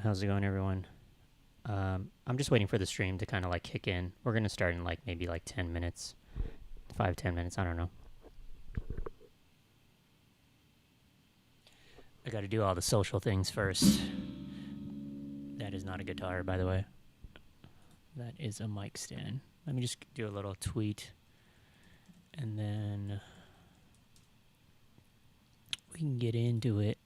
How's it going, everyone? I'm just waiting for the stream to kind of like kick in. We're gonna start in like maybe like 10 minutes, 5, 10 minutes. I don't know. I got to do all the social things first. That is not a guitar, by the way. That is a mic stand. Let me just do a little tweet, and then we can get into it.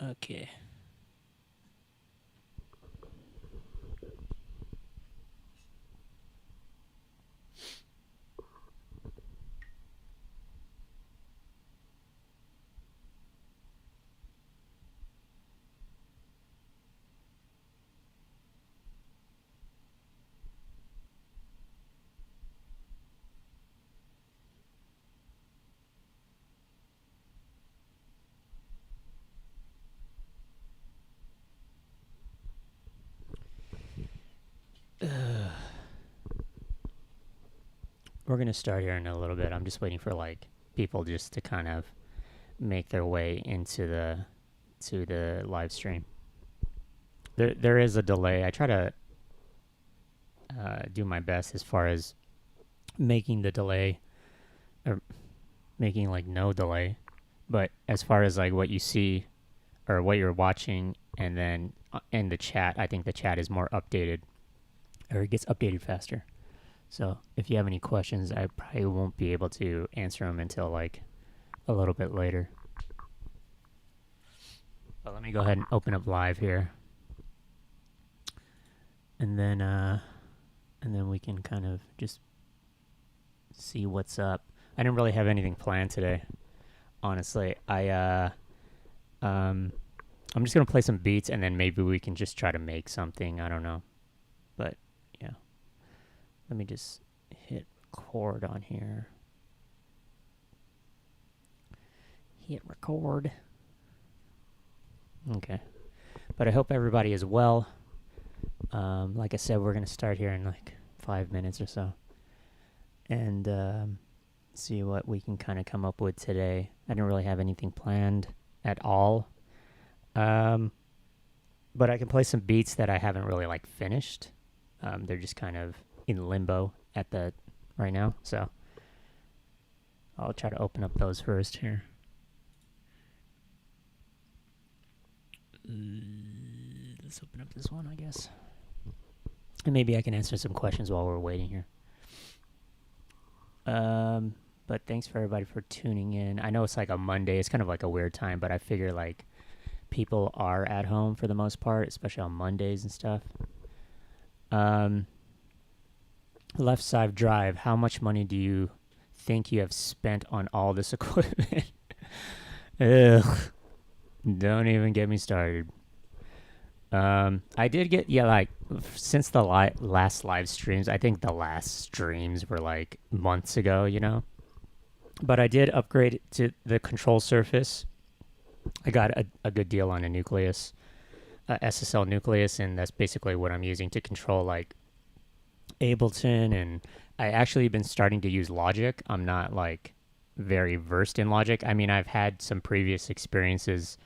Okay. We're gonna start here in a little bit. I'm just waiting for like people just to kind of make their way into the live stream. There is a delay. I try to do my best as far as making the delay or making like no delay, but as far as like what you see or what you're watching, and then in the chat, I think the chat is more updated, or it gets updated faster. So if you have any questions, I probably won't be able to answer them until like a little bit later. But let me go ahead and open up live here, and then we can kind of just see what's up. I didn't really have anything planned today, honestly. I'm just gonna play some beats, and then maybe we can just try to make something. I don't know, but yeah. Let me just hit record on here. Hit record. Okay. But I hope everybody is well. Like I said, we're going to start here in like 5 minutes or so. And see what we can kind of come up with today. I didn't really have anything planned at all. But I can play some beats that I haven't really like finished. They're just kind of in limbo at the right now, so I'll try to open up those first here. Let's open up this one, I guess, and maybe I can answer some questions while we're waiting here. But thanks for everybody for tuning in. I know it's like a Monday. It's kind of like a weird time, but I figure like people are at home for the most part, especially on Mondays and stuff. Left Side Drive, how much money do you think you have spent on all this equipment? Ugh. Don't even get me started. I did get, like, since the last live streams, I think the last streams were, like, months ago, you know? But I did upgrade it to the control surface. I got a good deal on a nucleus, SSL nucleus, and that's basically what I'm using to control, like, Ableton, and I actually been starting to use Logic. I'm not like very versed in Logic. I mean, I've had some previous experiences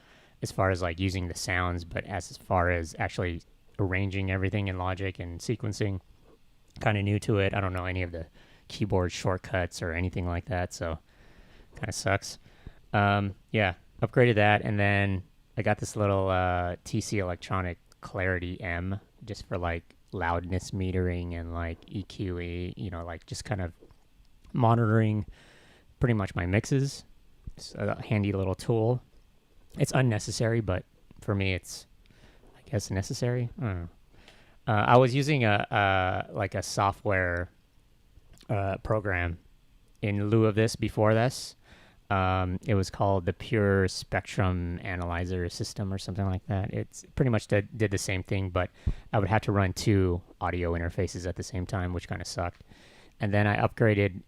as far as like using the sounds, but as far as actually arranging everything in Logic and sequencing, kind of new to it. I don't know any of the keyboard shortcuts or anything like that, so kind of sucks. Yeah, upgraded that, and then I got this little TC Electronic Clarity M just for like loudness metering and like EQE, you know, like just kind of monitoring pretty much my mixes. It's a handy little tool. It's unnecessary, but for me it's, I guess, necessary. I don't know. I was using like a software program in lieu of this before this. It was called the Pure Spectrum Analyzer System or something like that. It's pretty much did the same thing, but I would have to run two audio interfaces at the same time, which kind of sucked. And then I upgraded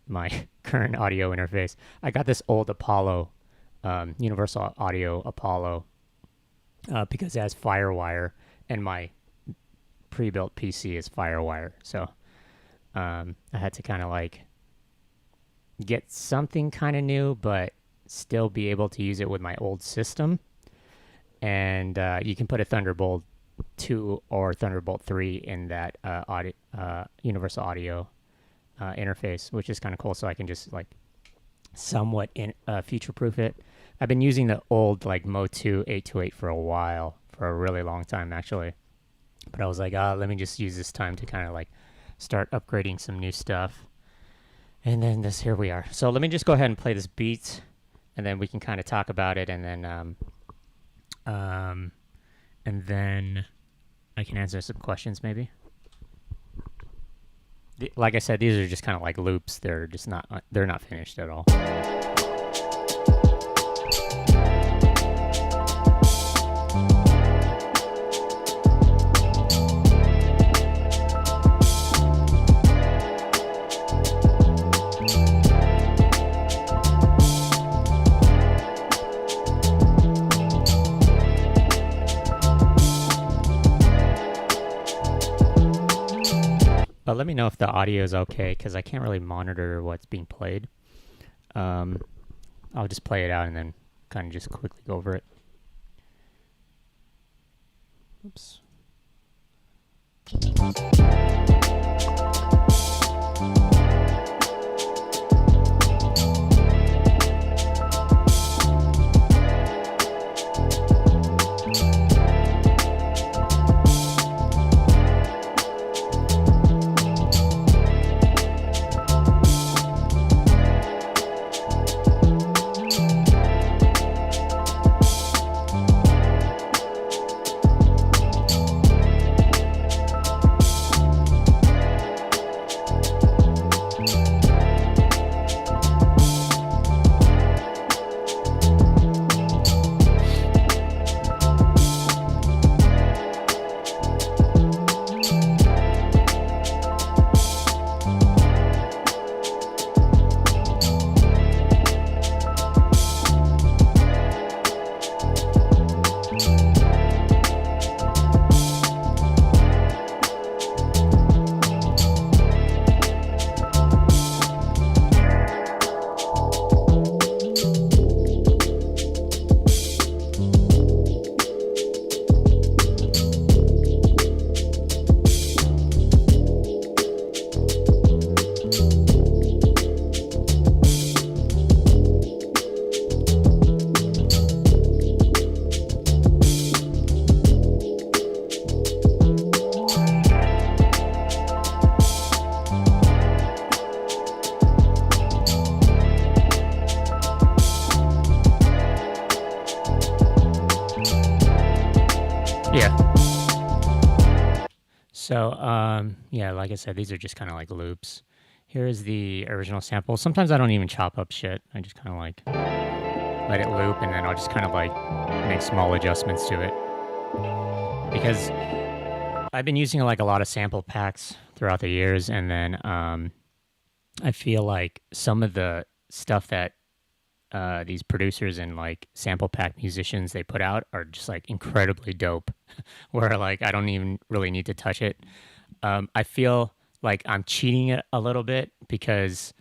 my current audio interface. I got this old Apollo, Universal Audio Apollo, because it has Firewire, and my pre-built PC is Firewire. So I had to kind of like get something kind of new, but still be able to use it with my old system. And you can put a Thunderbolt 2 or Thunderbolt 3 in that universal audio interface, which is kind of cool. So I can just like somewhat future-proof it. I've been using the old like Mo2 828 for a while, for a really long time actually. But I was like, let me just use this time to kind of like start upgrading some new stuff. And then here we are. So let me just go ahead and play this beat, and then we can kind of talk about it, and then I can answer some questions maybe. Like I said, these are just kind of like loops. They're just they're not finished at all. But let me know if the audio is okay, because I can't really monitor what's being played. I'll just play it out and then kind of just quickly go over it. Oops. So, yeah, like I said, these are just kind of like loops. Here's the original sample. Sometimes I don't even chop up shit. I just kind of like let it loop, and then I'll just kind of like make small adjustments to it. Because I've been using like a lot of sample packs throughout the years, and then I feel like some of the stuff that these producers and like sample pack musicians they put out are just like incredibly dope, where like I don't even really need to touch it. I feel like I'm cheating it a little bit because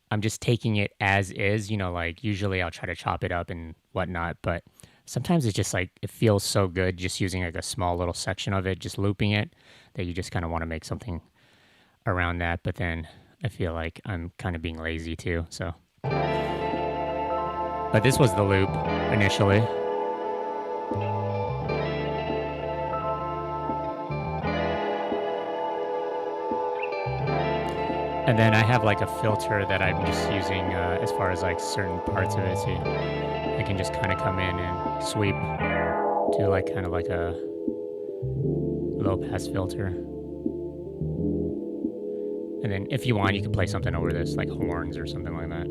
I'm just taking it as is, you know, like usually I'll try to chop it up and whatnot, but sometimes it's just like it feels so good just using like a small little section of it, just looping it, that you just kind of want to make something around that. But then I feel like I'm kind of being lazy too, so. But this was the loop initially. And then I have like a filter that I'm just using as far as like certain parts of it. So I can just kind of come in and sweep, do like kind of like a low pass filter. And then if you want, you can play something over this, like horns or something like that.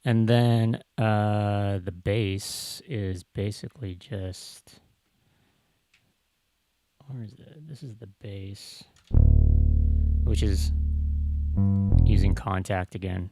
And then the bass is basically just, where is it? This is the bass, which is using contact again.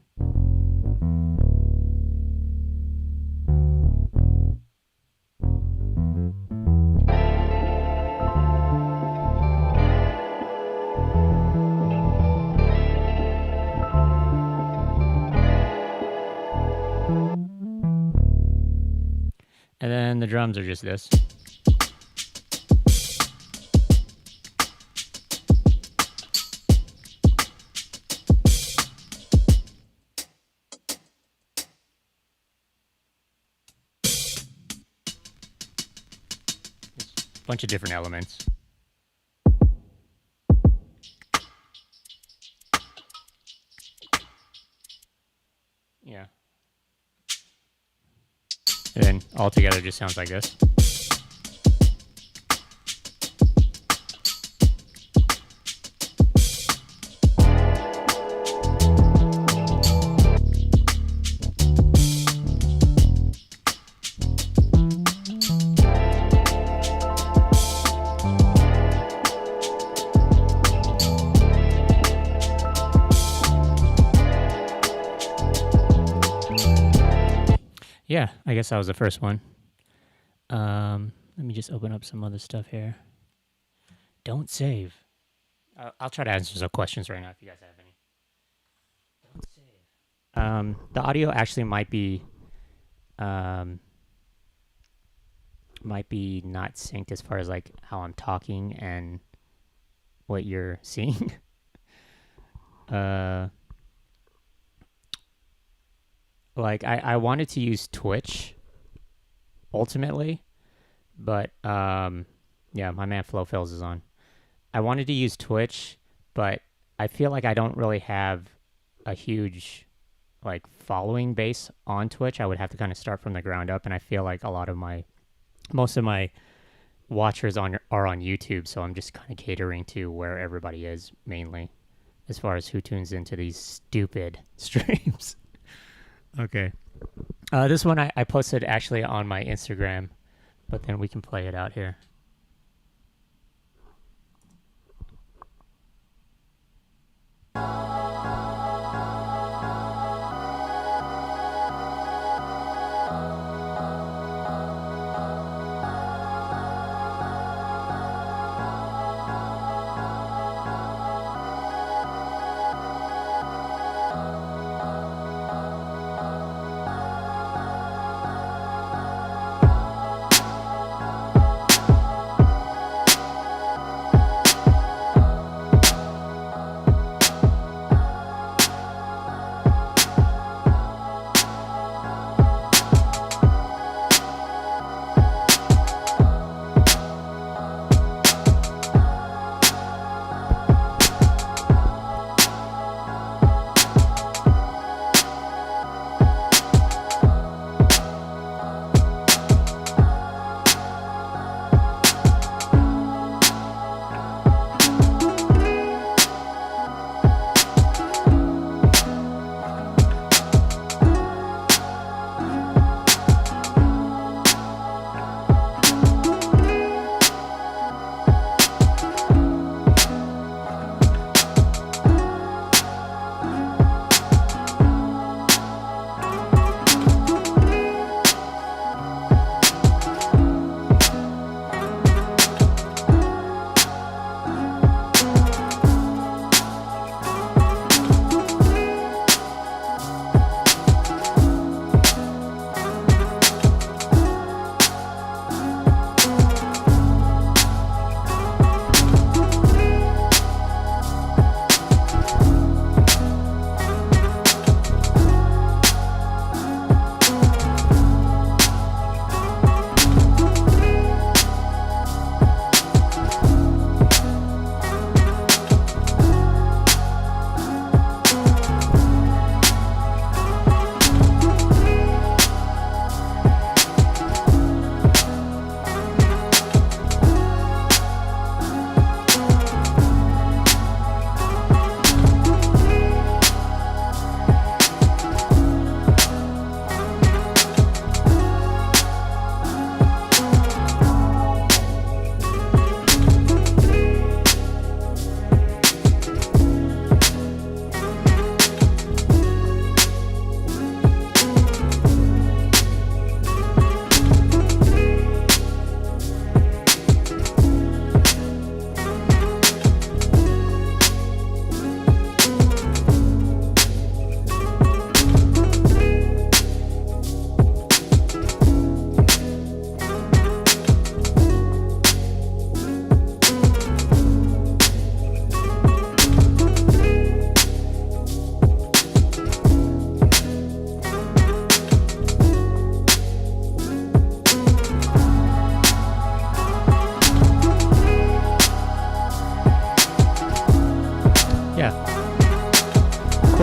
the drums or just this? Bunch of different elements. Yeah. And then all together just sounds like this. Yeah, I guess that was the first one. Let me just open up some other stuff here. Don't save. I'll try to answer some questions right now if you guys have any. Don't save. The audio actually might be not synced as far as like how I'm talking and what you're seeing. Like I wanted to use Twitch ultimately, but yeah, my man Flo Fills is on. I wanted to use Twitch, but I feel like I don't really have a huge like following base on Twitch. I would have to kind of start from the ground up, and I feel like most of my watchers are on YouTube, so I'm just kind of catering to where everybody is mainly as far as who tunes into these stupid streams. Okay. This one I posted actually on my Instagram, but then we can play it out here.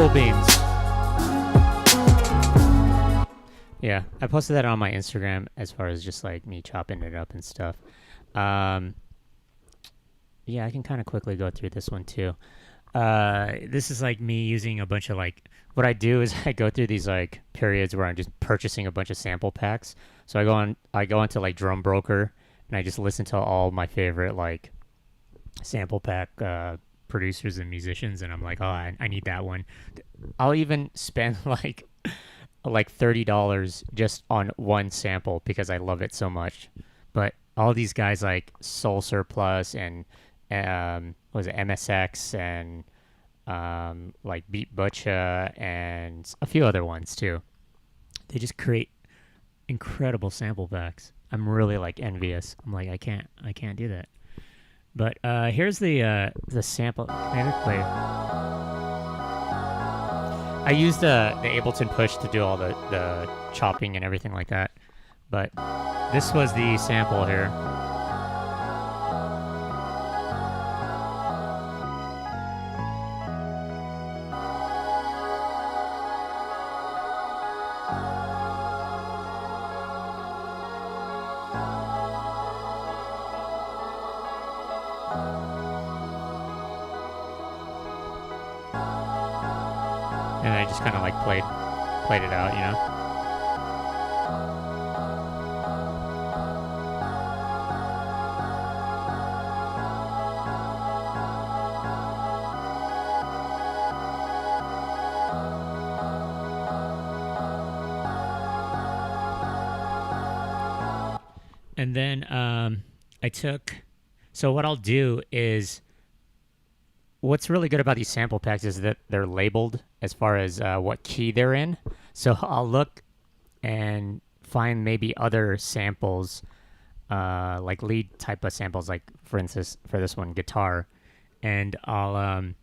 Cool beans. Yeah, I posted that on my Instagram as far as just like me chopping it up and stuff. Yeah, I can kind of quickly go through this one too. This is like me using a bunch of like what I do is I go through these like periods where I'm just purchasing a bunch of sample packs. So I go into like Drum Broker and I just listen to all my favorite like sample pack producers and musicians, and I'm like, oh, I need that one. I'll even spend like $30 just on one sample because I love it so much. But all these guys like Soul Surplus and what was it, MSX and like Beat Butcha and a few other ones too. They just create incredible sample packs. I'm really like envious. I'm like I can't do that. But here's the sample. Maybe play. I used the Ableton Push to do all the chopping and everything like that. But this was the sample here. And I just kind of like played it out, you know. And then so what I'll do is, what's really good about these sample packs is that they're labeled as far as what key they're in. So I'll look and find maybe other samples, like lead type of samples, like for instance, for this one, guitar, and I'll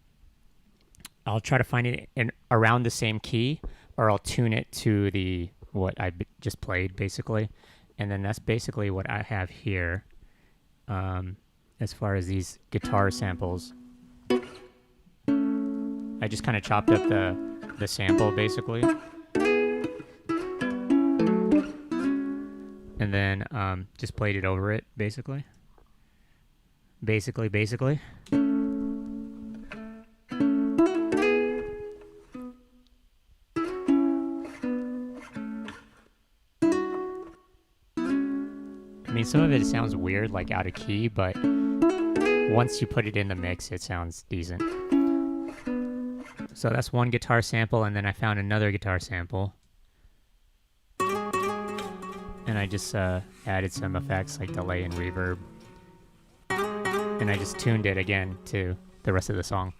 try to find it in around the same key, or I'll tune it to the what I just played basically, and then that's basically what I have here, as far as these guitar samples. I just kind of chopped up the sample basically, and then just played it over it basically. I mean, some of it sounds weird, like out of key, but once you put it in the mix, it sounds decent. So that's one guitar sample, and then I found another guitar sample. And I just added some effects like delay and reverb. And I just tuned it again to the rest of the song.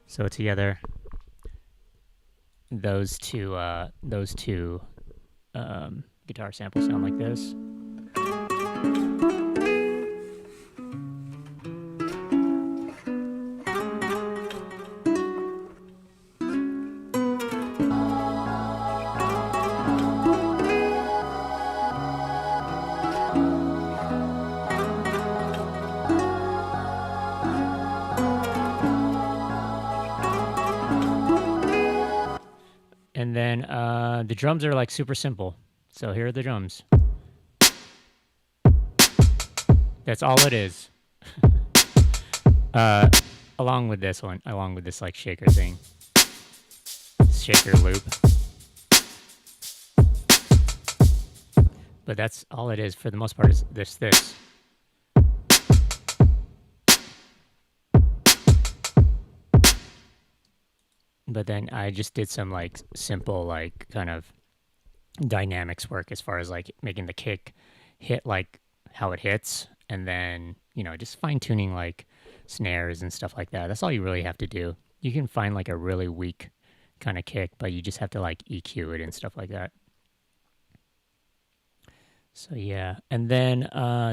So together, those two guitar samples sound like this. And then the drums are like super simple. So here are the drums. That's all it is. Along with this like shaker thing. Shaker loop. But that's all it is for the most part, is this. But then I just did some like simple like kind of dynamics work as far as like making the kick hit like how it hits, and then, you know, just fine tuning like snares and stuff like that. That's all you really have to do. You can find like a really weak kind of kick, but you just have to like EQ it and stuff like that. So yeah, and then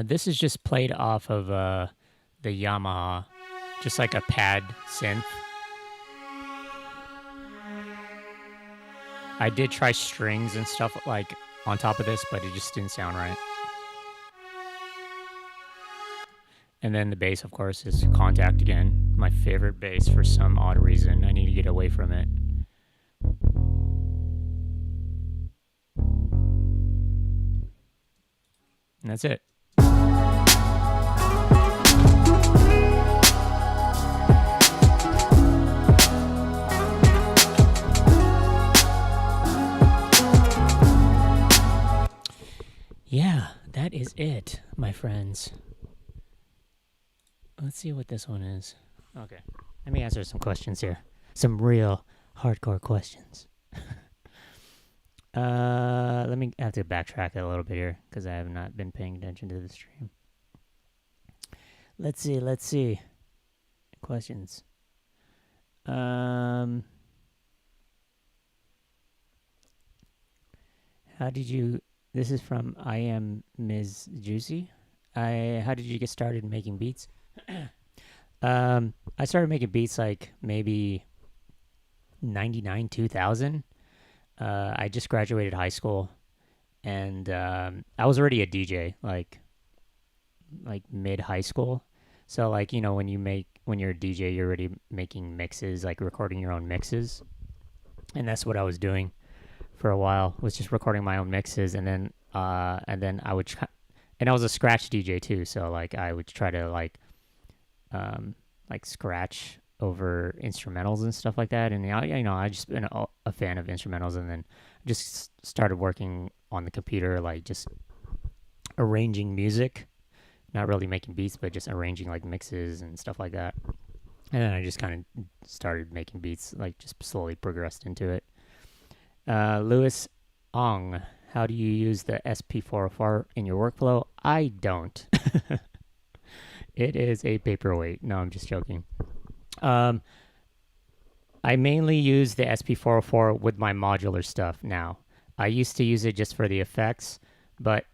this is just played off of the Yamaha, just like a pad synth. I did try strings and stuff like on top of this, but it just didn't sound right. And then the bass, of course, is Contact again. My favorite bass for some odd reason. I need to get away from it. And that's it. Yeah, that is it, my friends. Let's see what this one is. Okay, let me answer some questions here. Some real hardcore questions. Let me have to backtrack a little bit here because I have not been paying attention to the stream. Let's see. Questions. How did you... This is from I Am Ms. Juicy. How did you get started making beats? I started making beats like maybe 99, 2000. I just graduated high school, and I was already a DJ, like mid high school. So like, you know, when you're a DJ, you're already making mixes, like recording your own mixes, and that's what I was doing for a while. Was just recording my own mixes, and then I would, and I was a scratch DJ too. So like I would try to like scratch over instrumentals and stuff like that. And I just been a fan of instrumentals, and then just started working on the computer, like just arranging music, not really making beats, but just arranging like mixes and stuff like that. And then I just kind of started making beats, like just slowly progressed into it. Louis Ong, how do you use the SP404 in your workflow? I don't. It is a paperweight. No, I'm just joking. I mainly use the SP404 with my modular stuff now. I used to use it just for the effects, but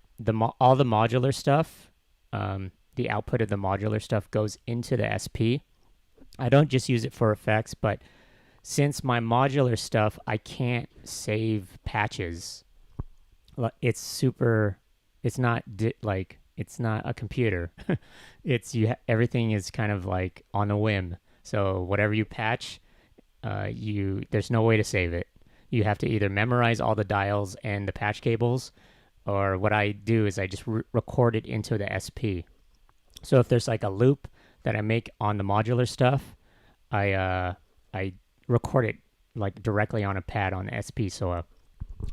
all the modular stuff, the output of the modular stuff goes into the SP. I don't just use it for effects, but since my modular stuff, I can't save patches. It's not a computer. Everything is kind of like on a whim. So whatever you patch, there's no way to save it. You have to either memorize all the dials and the patch cables, or what I do is I just record it into the SP. So if there's like a loop that I make on the modular stuff, I record it like directly on a pad on the SP, so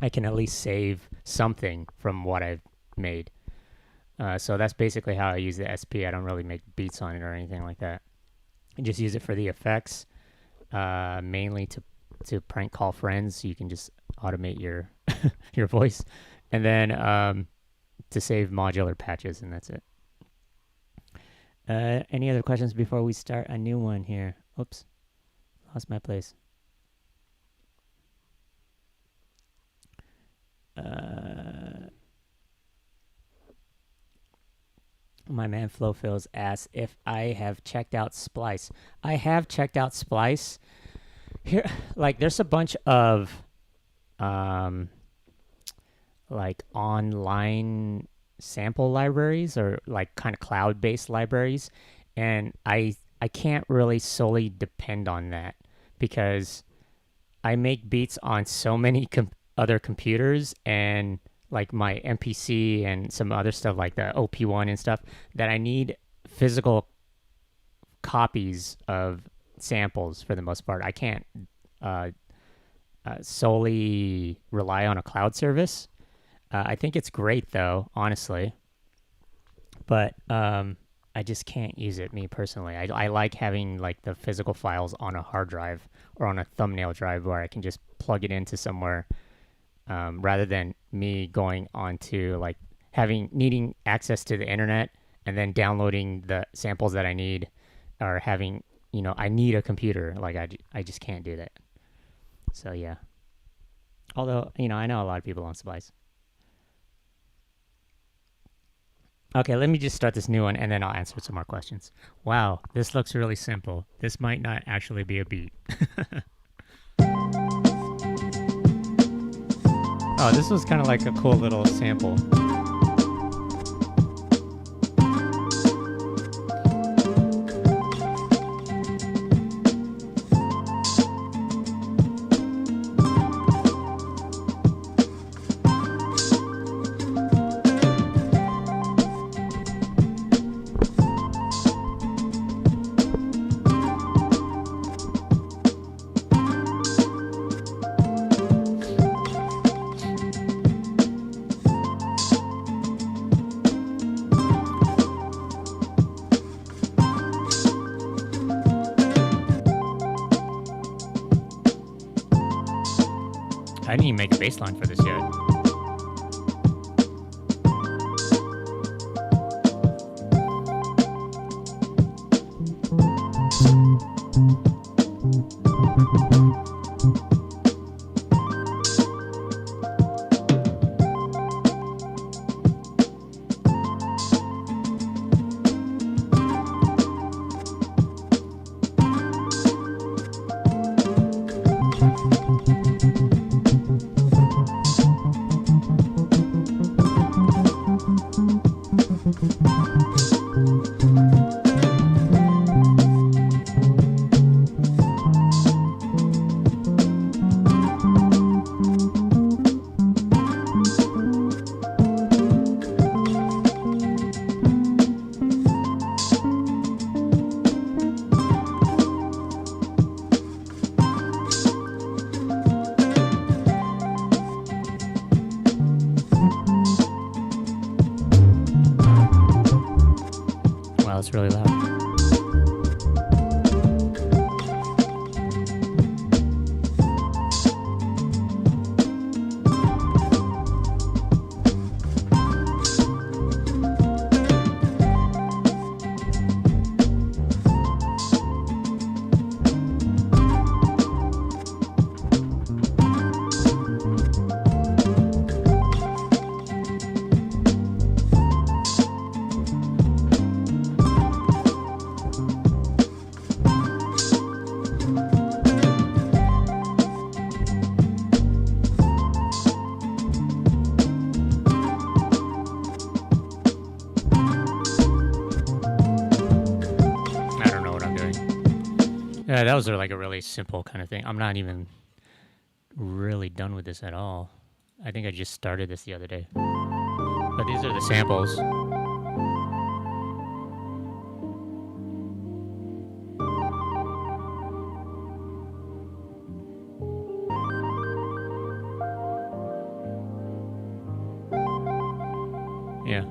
I can at least save something from what I've made. So that's basically how I use the SP. I don't really make beats on it or anything like that. I just use it for the effects, mainly to prank call friends, so you can just automate your your voice, and then to save modular patches, and that's it. Any other questions before we start a new one here? Oops, lost my place. My man Flowfills asks if I have checked out Splice. I have checked out Splice. Here, like, there's a bunch of like online sample libraries, or like kind of cloud-based libraries, and I can't really solely depend on that, because I make beats on so many other computers, and like my MPC and some other stuff like the OP1 and stuff, that I need physical copies of samples for the most part. I can't solely rely on a cloud service. I think it's great though, honestly, but I just can't use it, me personally. I like having like the physical files on a hard drive or on a thumbnail drive where I can just plug it into somewhere, rather than me going on to like needing access to the internet and then downloading the samples that I need, or having, I need a computer. Like I just can't do that. So yeah. Although, I know a lot of people on Splice. Okay, let me just start this new one, and then I'll answer some more questions. Wow, this looks really simple. This might not actually be a beat. Oh, this was kind of like a cool little sample. I didn't even make a bass line for this yet. Wow, it's really loud. Yeah, that was like a really simple kind of thing. I'm not even really done with this at all. I think I just started this the other day. But these are the samples. Yeah.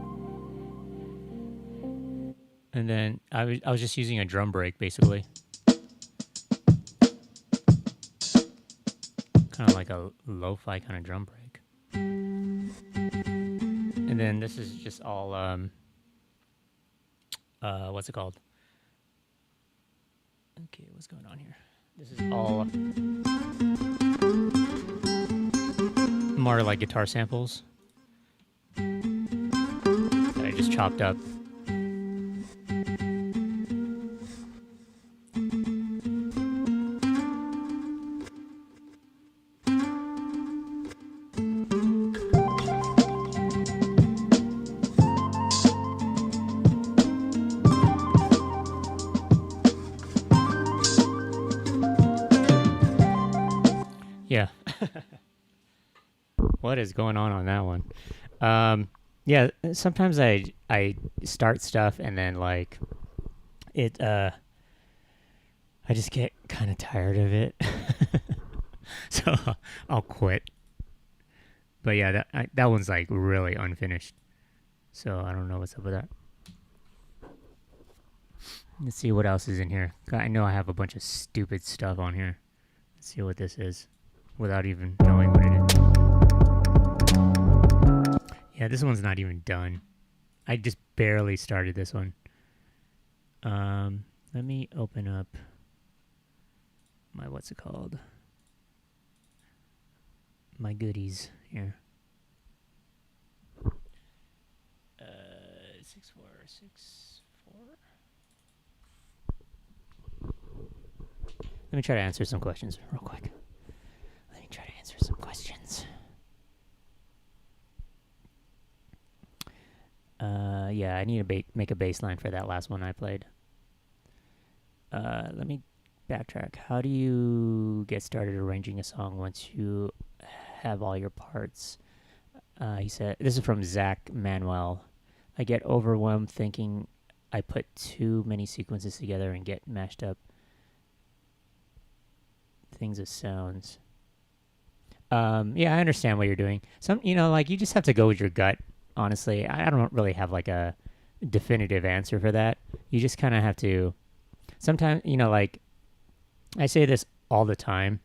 And then I was just using a drum break basically. Kind of like a lo-fi kind of drum break. And then this is just all what's it called? Okay, what's going on here? This is all more like guitar samples that I just chopped up. Yeah. What is going on that one? Yeah, sometimes I start stuff and then like it I just get kind of tired of it. So I'll quit. But yeah, that one's like really unfinished. So I don't know what's up with that. Let's see what else is in here. I know I have a bunch of stupid stuff on here. Let's see what this is without even knowing what it is. Yeah, this one's not even done. I just barely started this one. Let me open up my, what's it called? My goodies here. 6464. Let me try to answer some questions real quick. Yeah, I need to make a bass line for that last one I played. Let me backtrack. How do you get started arranging a song once you have all your parts? He said, this is from Zach Manuel. I get overwhelmed thinking I put too many sequences together and get mashed up things as sounds. Yeah, I understand what you're doing. Like you just have to go with your gut. Honestly, I don't really have like a definitive answer for that. You just kind of have to. Sometimes, like I say this all the time.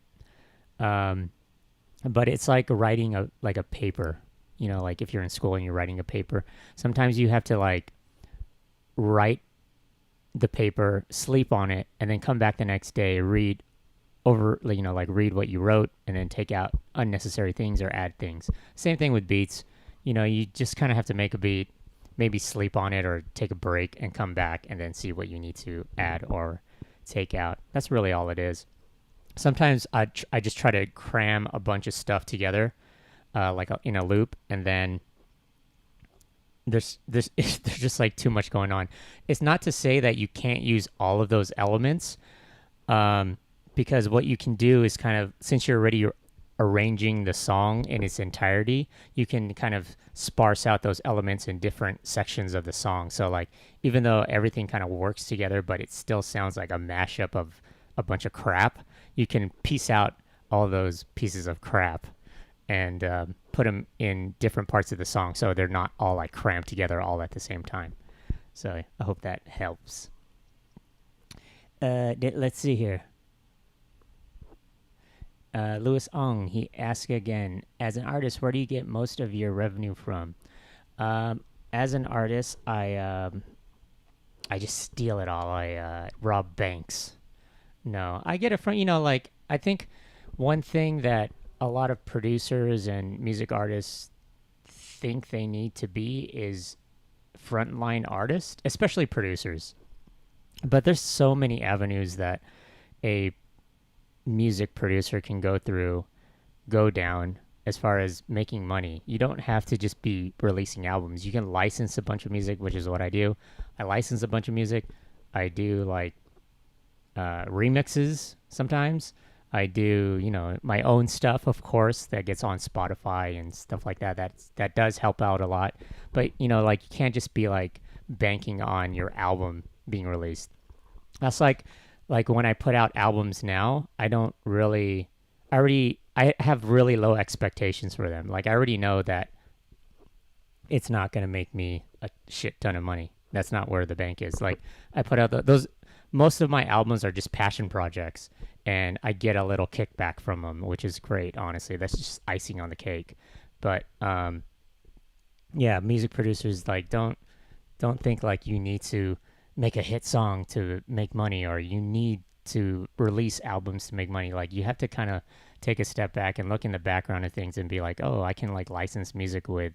but it's like writing a paper. You know, like if you're in school and you're writing a paper, sometimes you have to like write the paper, sleep on it, and then come back the next day, read over, you know, like read what you wrote, and then take out unnecessary things or add things. Same thing with beats. You know, you just kind of have to make a beat, maybe sleep on it or take a break and come back and then see what you need to add or take out. That's really all it is. Sometimes I just try to cram a bunch of stuff together, in a loop, and then there's just like too much going on. It's not to say that you can't use all of those elements, because what you can do is kind of, since you're already arranging the song in its entirety, you can kind of sparse out those elements in different sections of the song. So like, even though everything kind of works together, but it still sounds like a mashup of a bunch of crap, you can piece out all those pieces of crap and put them in different parts of the song, so they're not all like cramped together all at the same time. So I hope that helps. Let's see here. Louis Ong, he asked again, as an artist, where do you get most of your revenue from? As an artist, I just steal it all. I rob banks. No, I get it from, like, I think one thing that a lot of producers and music artists think they need to be is frontline artists, especially producers. But there's so many avenues that a music producer can go down as far as making money. You don't have to just be releasing albums. You can license a bunch of music, which is what I do. I license a bunch of music. I do like remixes sometimes. I do, my own stuff, of course, that gets on Spotify and stuff like that. That does help out a lot. But, like, you can't just be like banking on your album being released. That's like when I put out albums now, I have really low expectations for them. Like, I already know that it's not going to make me a shit ton of money. That's not where the bank is. Like, I put out most of my albums are just passion projects, and I get a little kickback from them, which is great, honestly. That's just icing on the cake. But yeah, music producers, like, don't think like you need to make a hit song to make money, or you need to release albums to make money. Like, you have to kind of take a step back and look in the background of things and be like, oh, I can like license music with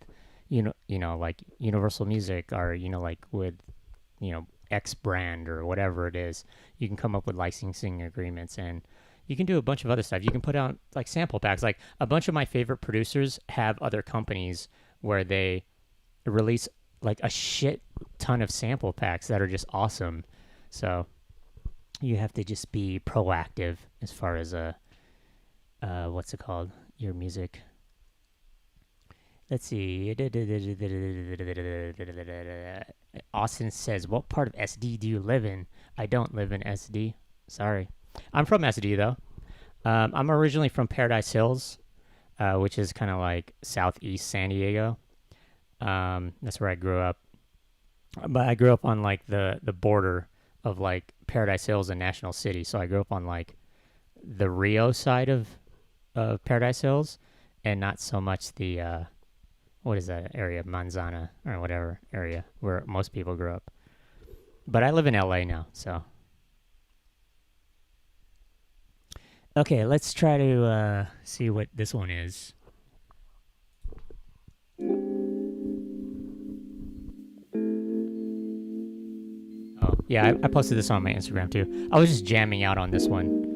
like Universal Music, or like with X brand or whatever it is. You can come up with licensing agreements, and you can do a bunch of other stuff. You can put out like sample packs. Like, a bunch of my favorite producers have other companies where they release like a shit ton of sample packs that are just awesome. So you have to just be proactive as far as what's it called, your music. Let's see. Austin says, what part of SD do you live in? I don't live in SD. Sorry. I'm from SD, though. I'm originally from Paradise Hills, which is kind of like southeast San Diego. That's where I grew up. But I grew up on like the border of like Paradise Hills and National City. So I grew up on like the Rio side of Paradise Hills, and not so much the what is that area, Manzana or whatever area where most people grew up. But I live in LA now, so. Okay, let's try to see what this one is. Oh, yeah, I posted this on my Instagram too. I was just jamming out on this one.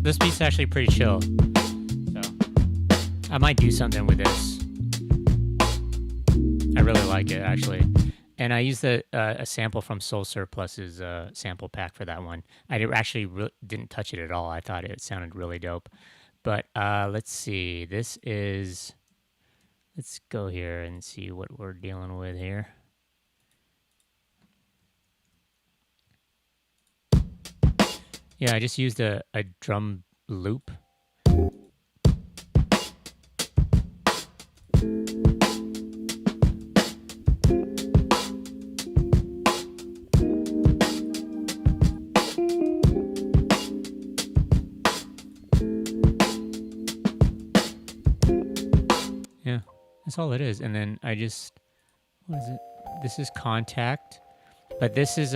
This beat's actually pretty chill. So I might do something with this. I really like it, actually. And I used a sample from Soul Surplus's sample pack for that one. I actually didn't touch it at all. I thought it sounded really dope. But let's see. This is... Let's go here and see what we're dealing with here. Yeah, I just used a drum loop. Yeah, that's all it is. And then I just... What is it? This is Contact. But this is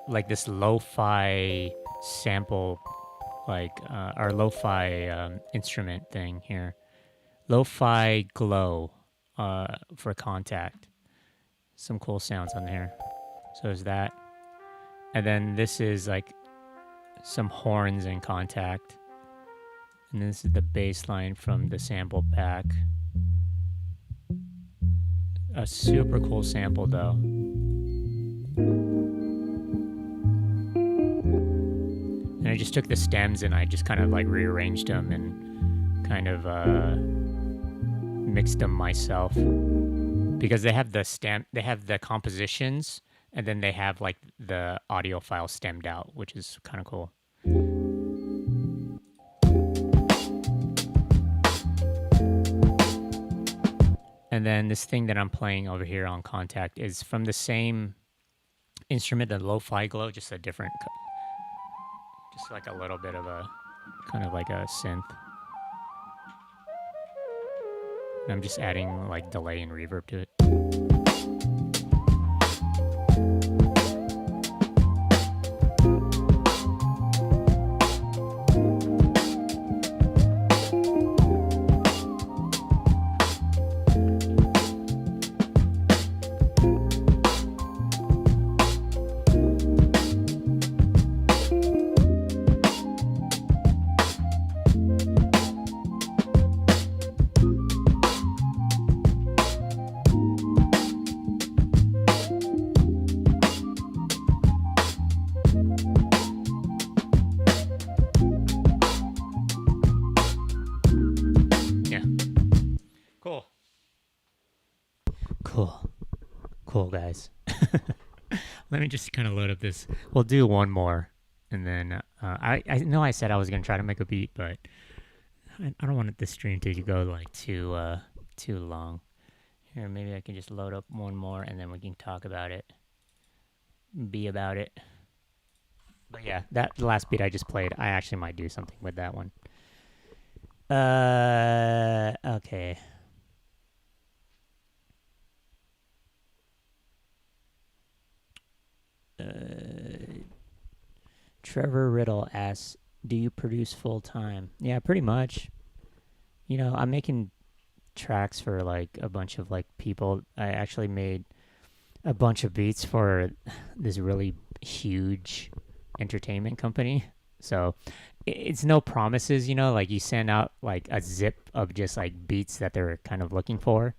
like this lo-fi sample, like our lo-fi instrument thing here. Lo-fi glow for Contact. Some cool sounds on there. So there's that. And then this is like some horns in Contact. And this is the bass line from the sample pack. A super cool sample though. And I just took the stems and I just kind of like rearranged them and kind of mixed them myself, because they have the compositions, and then they have like the audio file stemmed out, which is kind of cool. And then this thing that I'm playing over here on Contact is from the same instrument, the lo-fi glow, just a different, just like a little bit of a, kind of like a synth. And I'm just adding like delay and reverb to it. Cool, guys. Let me just kind of load up this. We'll do one more, and then I know I said I was gonna try to make a beat, but I don't want this stream to go like too long. Here, maybe I can just load up one more, and then we can talk about it, be about it. But yeah, the last beat I just played, I actually might do something with that one. Okay. Trevor Riddle asks, do you produce full time? Yeah, pretty much. You know, I'm making tracks for like a bunch of like people. I actually made a bunch of beats for this really huge entertainment company. So it's no promises, you know, like you send out like a zip of just like beats that they're kind of looking for.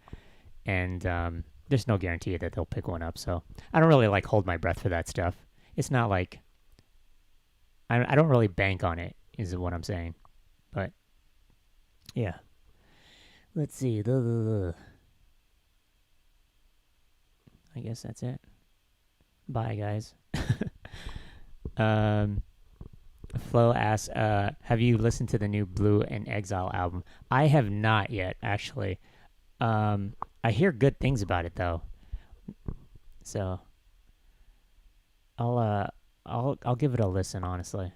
And there's no guarantee that they'll pick one up. So I don't really like hold my breath for that stuff. It's not like, I don't really bank on it, is what I'm saying. But yeah. Let's see. I guess that's it. Bye, guys. Flo asks, have you listened to the new Blue and Exile album? I have not yet, actually. I hear good things about it though. So I'll give it a listen, honestly.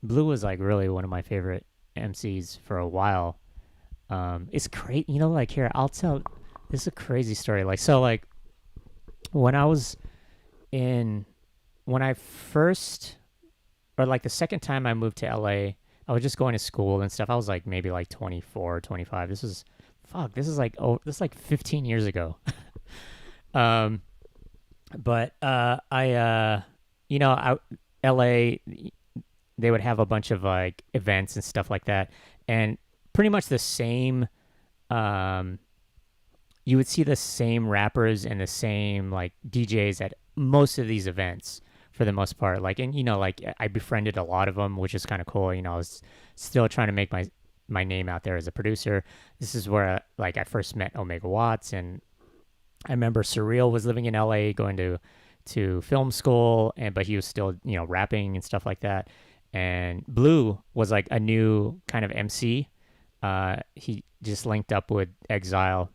Blue was like really one of my favorite MCs for a while. It's great, you know, like here, this is a crazy story. Like, so like when I first, or like the second time I moved to LA, I was just going to school and stuff. I was like maybe like 24, 25. This is like 15 years ago. But LA, they would have a bunch of like events and stuff like that, and pretty much the same. Um, you would see the same rappers and the same like DJs at most of these events for the most part. Like, and like I befriended a lot of them, which is kind of cool. I was still trying to make my name out there as a producer. This is where like I first met Omega Watts, and I remember Surreal was living in LA, going to film school, and but he was still rapping and stuff like that. And Blue was like a new kind of MC. He just linked up with Exile,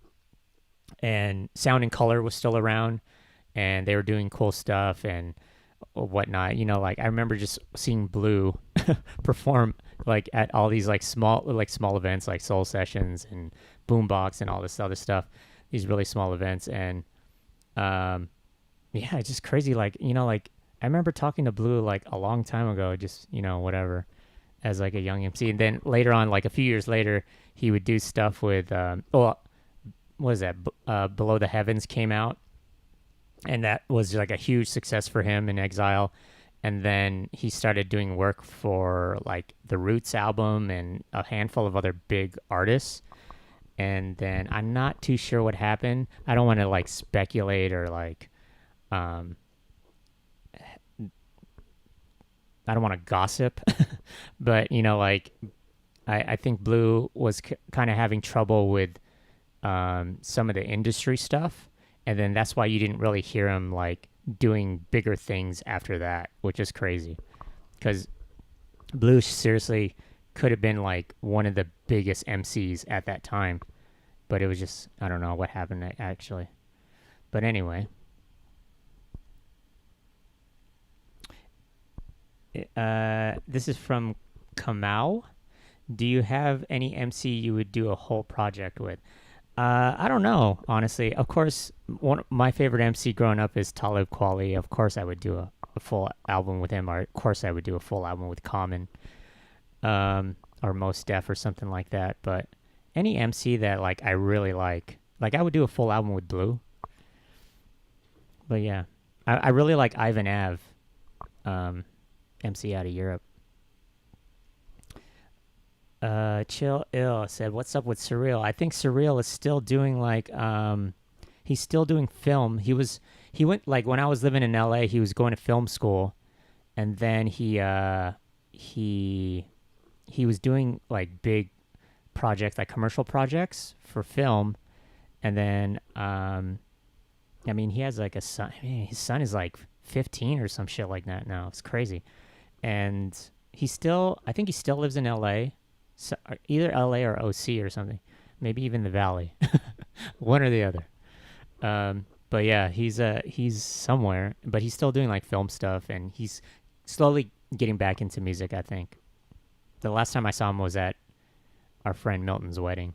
and Sound and Color was still around, and they were doing cool stuff and whatnot. Like I remember just seeing Blue perform like at all these like small events like Soul Sessions and Boombox and all this other stuff. These really small events, and yeah, it's just crazy. Like like I remember talking to Blue like a long time ago, just whatever, as like a young MC, and then later on, like a few years later, he would do stuff with what was that? Below the Heavens came out, and that was like a huge success for him in Exile. And then he started doing work for like the Roots album and a handful of other big artists. And then I'm not too sure what happened. I don't want to like speculate or like, I don't want to gossip, but like I think Blue was kind of having trouble with some of the industry stuff, and then that's why you didn't really hear him like doing bigger things after that, which is crazy, because Blue seriously could have been like one of the biggest MCs at that time, but it was just, I don't know what happened actually. But anyway, this is from Kamau. Do you have any MC you would do a whole project with? I don't know, honestly. Of course, my favorite MC growing up is Talib Kweli. Of course, I would do a full album with him, or of course, I would do a full album with Common, or Mos Def, or something like that. But any MC that like I really like I would do a full album with Blue. But yeah, I really like Ivan Ave, MC out of Europe. Chill Ill said, "What's up with Surreal?" I think Surreal is still doing like he's still doing film. He went like when I was living in LA, he was going to film school, and then he was doing like big projects, like commercial projects for film, and then I mean, he has like a son. I mean, his son is like 15 or some shit like that now. It's crazy, and I think he still lives in LA. So, either LA or OC or something, maybe even the Valley, one or the other. But yeah, he's somewhere, but he's still doing like film stuff, and he's slowly getting back into music. I think the last time I saw him was at our friend Milton's wedding.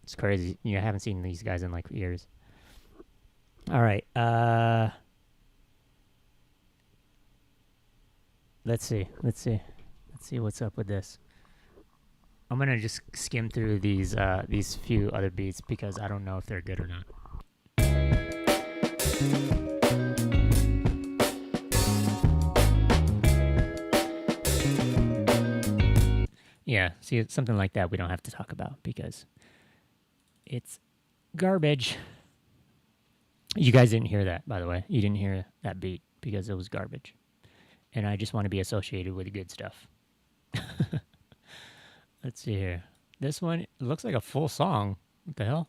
It's crazy. I haven't seen these guys in like years. All right. Let's see what's up with this. I'm gonna just skim through these few other beats because I don't know if they're good or not. Yeah, see, it's something like that we don't have to talk about because it's garbage. You guys didn't hear that, by the way. You didn't hear that beat because it was garbage. And I just want to be associated with the good stuff. Let's see here. This one looks like a full song. What the hell?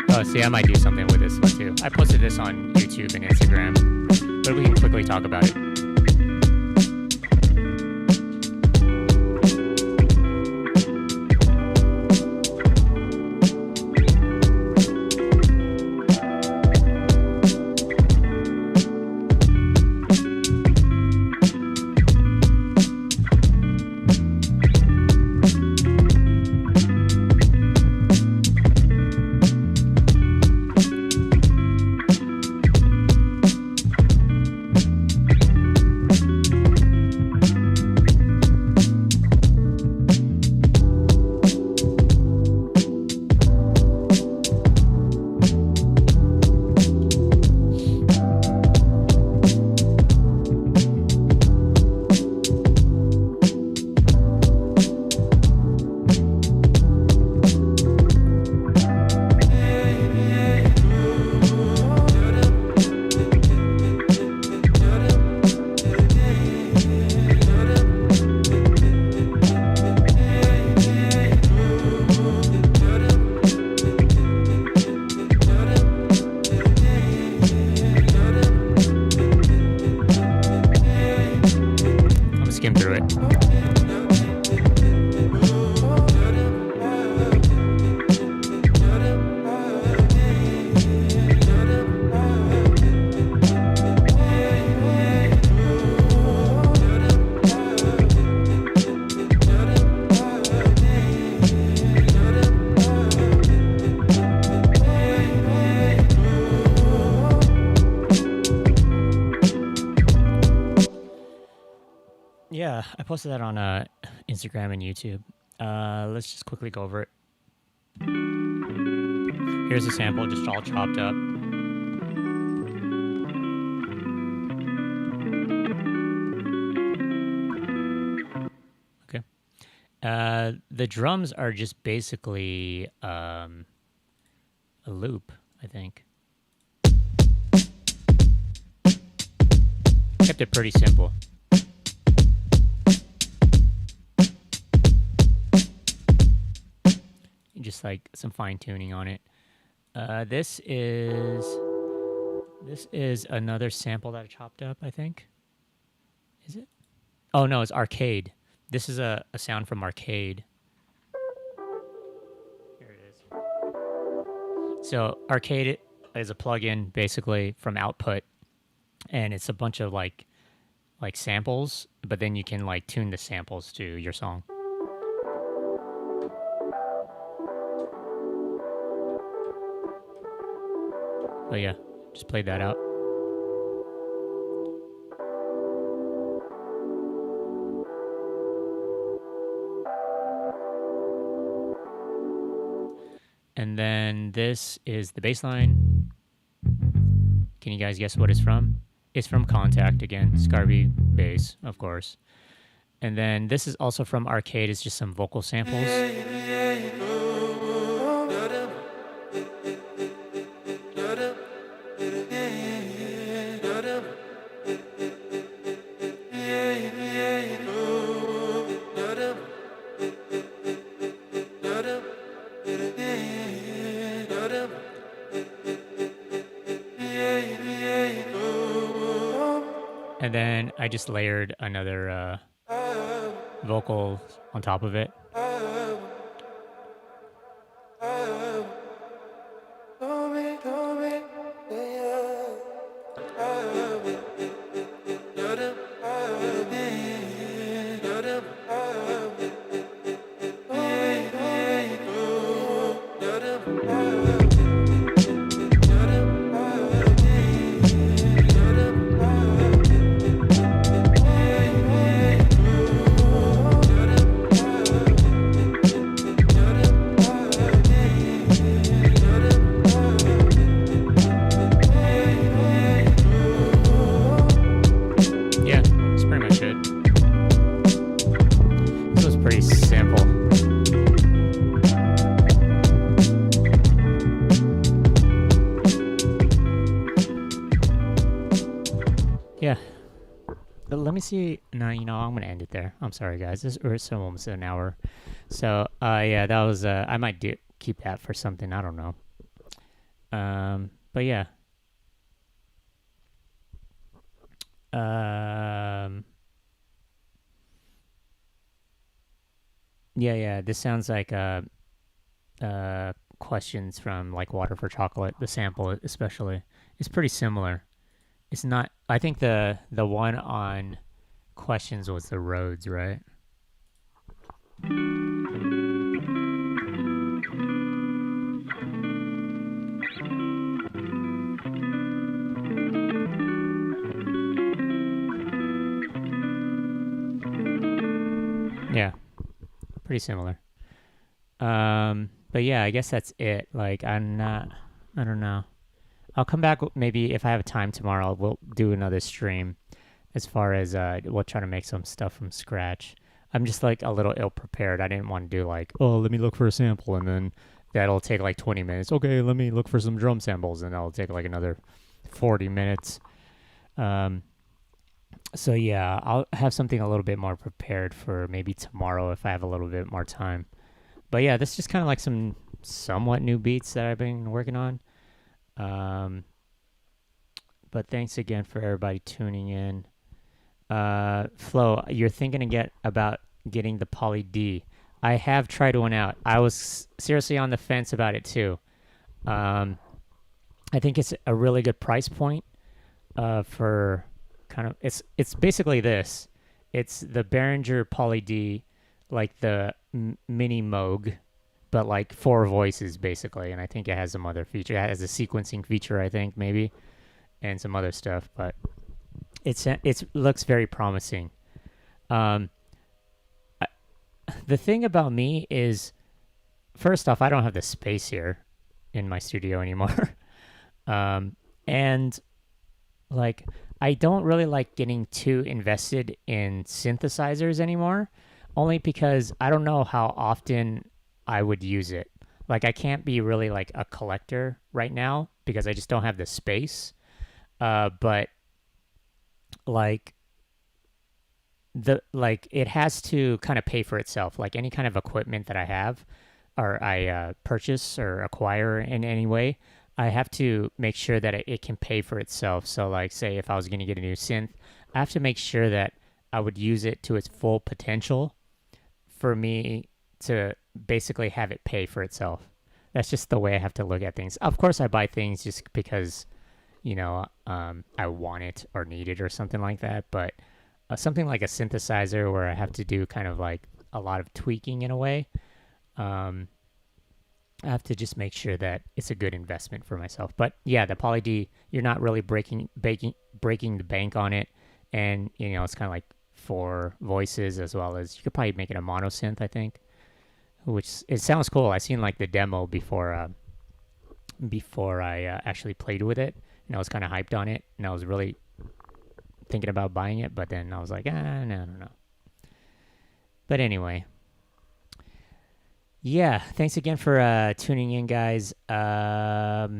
Oh, see, I might do something with this one too. I posted this on YouTube and Instagram, but we can quickly talk about it. I posted that on Instagram and YouTube. Let's just quickly go over it. Here's a sample, just all chopped up. Okay. The drums are just basically a loop, I think. Kept it pretty simple. Just like some fine tuning on it. This is another sample that I chopped up, I think. Is it? Oh no, it's Arcade. This is a sound from Arcade. Here it is. So Arcade is a plugin basically from Output, and it's a bunch of like samples, but then you can like tune the samples to your song. But yeah, just played that out. And then this is the bass line. Can you guys guess what it's from? It's from Contact again, Scarby bass, of course. And then this is also from Arcade. It's just some vocal samples. And then I just layered another vocal on top of it. Yeah. But let me see. No, I'm going to end it there. I'm sorry, guys. It's almost an hour. So, yeah, that was, I might keep that for something. I don't know. But yeah. Yeah, this sounds like, questions from like Water for Chocolate, the sample especially. It's pretty similar. It's not. I think the one on questions was the Rhodes, right? Yeah, pretty similar. But yeah, I guess that's it. Like, I don't know. I'll come back maybe if I have time tomorrow. We'll do another stream as far as we'll try to make some stuff from scratch. I'm just like a little ill prepared. I didn't want to do like, oh, let me look for a sample and then that'll take like 20 minutes. Okay, let me look for some drum samples and that'll take like another 40 minutes. So yeah, I'll have something a little bit more prepared for maybe tomorrow if I have a little bit more time. But yeah, this is just kind of like some somewhat new beats that I've been working on. But thanks again for everybody tuning in. Flo, you're thinking about getting the Poly D. I have tried one out. I was seriously on the fence about it too. I think it's a really good price point for kind of it's basically this. It's the Behringer Poly D, like the mini Moog, but like 4 voices basically, and I think it has some other feature. It has a sequencing feature, I think, maybe, and some other stuff, but it looks very promising. Um, I, the thing about me is, first off, I don't have the space here in my studio anymore. um, and like, I don't really like getting too invested in synthesizers anymore, only because I don't know how often I would use it. Like, I can't be really like a collector right now because I just don't have the space. But like it has to kind of pay for itself. Like any kind of equipment that I have or I purchase or acquire in any way, I have to make sure that it can pay for itself. So like say if I was going to get a new synth, I have to make sure that I would use it to its full potential for me to basically have it pay for itself. That's just the way I have to look at things. Of course I buy things just because I want it or need it or something like that, but something like a synthesizer where I have to do kind of like a lot of tweaking in a way. Um, I have to just make sure that it's a good investment for myself. But yeah, the Poly D, you're not really breaking the bank on it, and it's kind of like for voices as well as you could probably make it a mono synth, I think, which it sounds cool. I seen like the demo before I actually played with it, and I was kind of hyped on it, and I was really thinking about buying it, but then I was like, no. But anyway, yeah, thanks again for tuning in, guys. If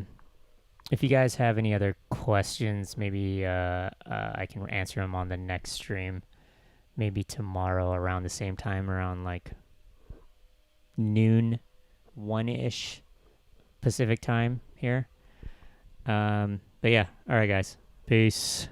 you guys have any other questions, maybe I can answer them on the next stream. Maybe tomorrow around the same time, around like noon, 1-ish Pacific time here. But yeah, all right, guys. Peace.